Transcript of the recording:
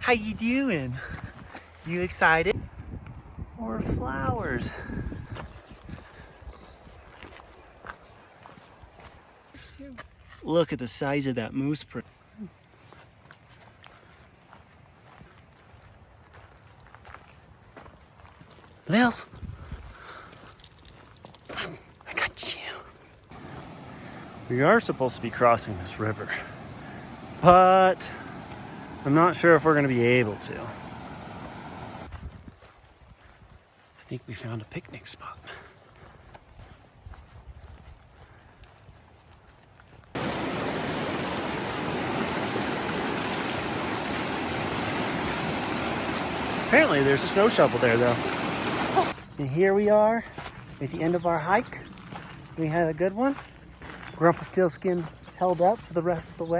How you doing? You excited? More flowers. Look at the size of that moose print. Lils, I got you. We are supposed to be crossing this river, but I'm not sure if we're going to be able to. I think we found a picnic spot. Apparently there's a snow shovel there though. And here we are at the end of our hike. We had a good one. Grumpelstiltskin held up for the rest of the way.